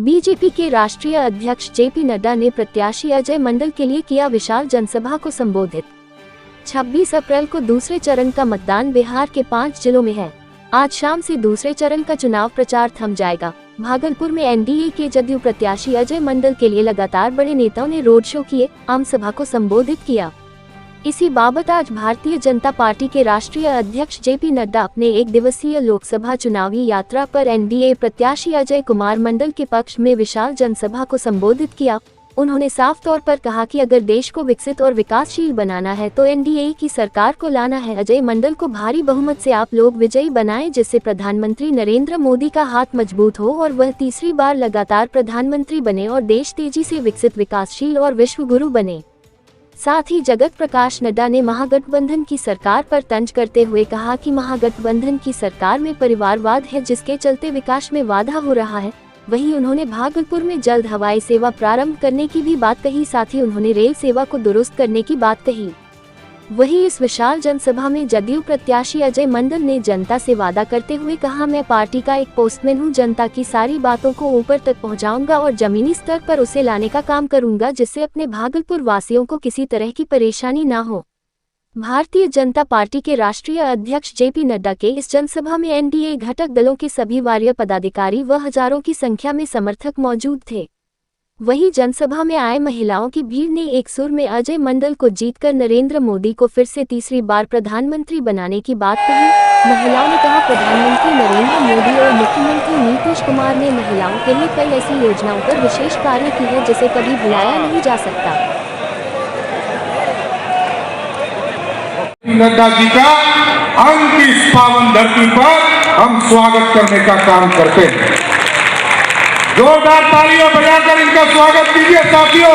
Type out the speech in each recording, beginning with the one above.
BJP के राष्ट्रीय अध्यक्ष जेपी नड्डा ने प्रत्याशी अजय मंडल के लिए किया विशाल जनसभा को संबोधित। 26 अप्रैल को दूसरे चरण का मतदान बिहार के 5 जिलों में है। आज शाम से दूसरे चरण का चुनाव प्रचार थम जाएगा। भागलपुर में एनडीए के जदयू प्रत्याशी अजय मंडल के लिए लगातार बड़े नेताओं ने रोड शो किए, आम सभा को संबोधित किया। इसी बाबत आज भारतीय जनता पार्टी के राष्ट्रीय अध्यक्ष जेपी नड्डा अपने 1 दिवसीय लोकसभा चुनावी यात्रा पर एनडीए प्रत्याशी अजय कुमार मंडल के पक्ष में विशाल जनसभा को संबोधित किया। उन्होंने साफ तौर पर कहा कि अगर देश को विकसित और विकासशील बनाना है तो एनडीए की सरकार को लाना है। अजय मंडल को भारी बहुमत से आप लोग विजयी बनाएं, जिससे प्रधानमंत्री नरेंद्र मोदी का हाथ मजबूत हो और वह तीसरी बार लगातार प्रधानमंत्री बने और देश तेजी से विकसित, विकासशील और विश्व गुरु बने। साथ ही जगत प्रकाश नड्डा ने महागठबंधन की सरकार पर तंज करते हुए कहा कि महागठबंधन की सरकार में परिवारवाद है, जिसके चलते विकास में बाधा हो रहा है। वहीं उन्होंने भागलपुर में जल्द हवाई सेवा प्रारंभ करने की भी बात कही, साथ ही उन्होंने रेल सेवा को दुरुस्त करने की बात कही। वहीं इस विशाल जनसभा में जदयू प्रत्याशी अजय मंडल ने जनता से वादा करते हुए कहा, मैं पार्टी का एक पोस्टमैन हूं, जनता की सारी बातों को ऊपर तक पहुंचाऊंगा और जमीनी स्तर पर उसे लाने का काम करूंगा, जिससे अपने भागलपुर वासियों को किसी तरह की परेशानी न हो। भारतीय जनता पार्टी के राष्ट्रीय अध्यक्ष जेपी नड्डा के इस जनसभा में एनडीए घटक दलों के सभी वरीय पदाधिकारी व हजारों की संख्या में समर्थक मौजूद थे। वहीं जनसभा में आए महिलाओं की भीड़ ने एक सुर में अजय मंडल को जीतकर नरेंद्र मोदी को फिर से तीसरी बार प्रधानमंत्री बनाने की बात कही। महिलाओं ने कहा, प्रधानमंत्री नरेंद्र मोदी और मुख्यमंत्री नीतीश कुमार ने महिलाओं के लिए कई ऐसी योजनाओं पर विशेष कार्य की है, जिसे कभी भुलाया नहीं जा सकता। नड्डा जी का अंक इस पावन धरती पर हम स्वागत करने का काम करते हैं। जोरदार तालियां बजाकर इनका स्वागत कीजिए साथियों।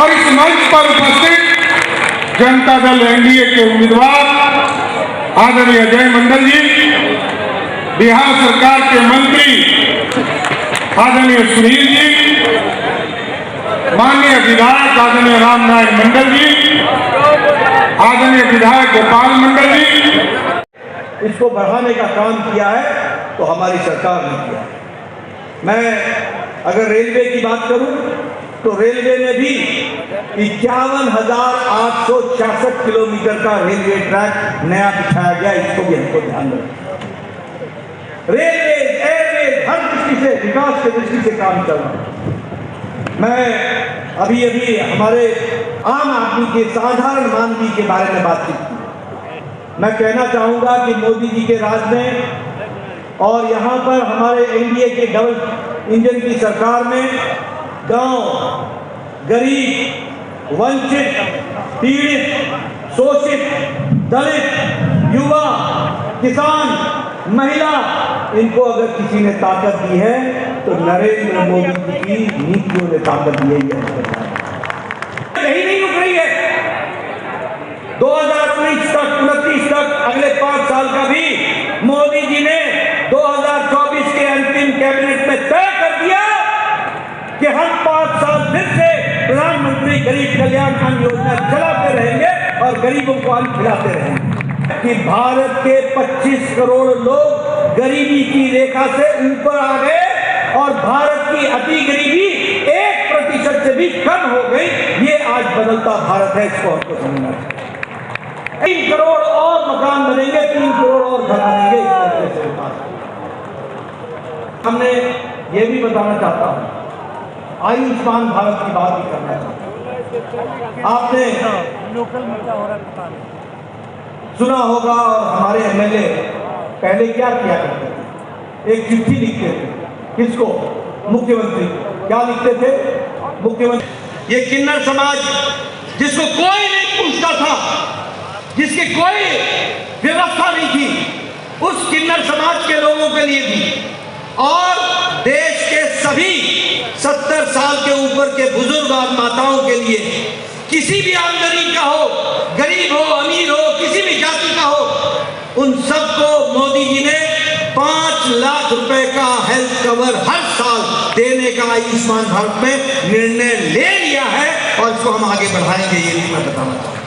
और इस मंच पर उपस्थित जनता दल एनडीए के उम्मीदवार आदरणीय अजय मंडल जी, बिहार सरकार के मंत्री आदरणीय सुनील जी, माननीय विधायक आदरणीय राम नारायण मंडल जी, आदरणीय विधायक गोपाल मंडल जी, इसको बढ़ाने का काम किया है तो हमारी सरकार ने किया। मैं अगर रेलवे की बात करूं तो रेलवे में भी 51,866 किलोमीटर का रेलवे ट्रैक नया बिछाया गया। इसको भी हमको ध्यान रखना। रेलवे, एयरवे, हर दृष्टि से विकास की दृष्टि से काम चल रहा है। मैं अभी हमारे आम आदमी के, साधारण मानवी के बारे में बातचीत की। मैं कहना चाहूंगा कि मोदी जी के राज में और यहाँ पर हमारे एनडीए के डबल इंजन की सरकार में गांव, गरीब, वंचित, पीड़ित, शोषित, दलित, युवा, किसान, महिला, इनको अगर किसी ने ताकत दी है तो नरेंद्र मोदी जी की नीतियों ने ताकत दी है। यही नहीं रुक रही है। 2019 तक, 29 तक, अगले 5 साल का भी मोदी जी ने 2024 के अंतिम कैबिनेट में तय कर दिया कि हम 5 साल फिर से प्रधानमंत्री गरीब कल्याण अन्न योजना चलाते रहेंगे और गरीबों को अन्न खिलाते रहेंगे। कि भारत के 25 करोड़ लोग गरीबी की रेखा से ऊपर आ गए और भारत की अति गरीबी 1% से भी कम हो गई। ये आज बदलता भारत है, इसको हमको समझना चाहिए। 3 करोड़ और मकान बनेंगे, 3 करोड़ और घर बनेंगे। हमने ये भी बताना चाहता हूँ, आयुष्मान भारत की बात भी करना चाहता हूँ। आपने लोकल मुद्दा हो रहा है सुना होगा। और हमारे एमएलए पहले क्या किया करते थे? एक चिट्ठी लिखते थे। किसको? मुख्यमंत्री। क्या लिखते थे? मुख्यमंत्री। ये किन्नर समाज जिसको कोई नहीं पूछता था, जिसकी कोई व्यवस्था नहीं थी, उस किन्नर समाज के लोगों के लिए भी और देश के सभी 70 साल के ऊपर के बुजुर्ग और माताओं के लिए, किसी भी आमदनी का हो, गरीब हो, अमीर हो, किसी भी जाति का हो, उन सबको मोदी जी ने 5 लाख रुपए का हेल्थ कवर हर साल देने का आयुष्मान भारत में निर्णय ले लिया है और इसको हम आगे बढ़ाएंगे, ये भी मैं बताना चाहूँगा।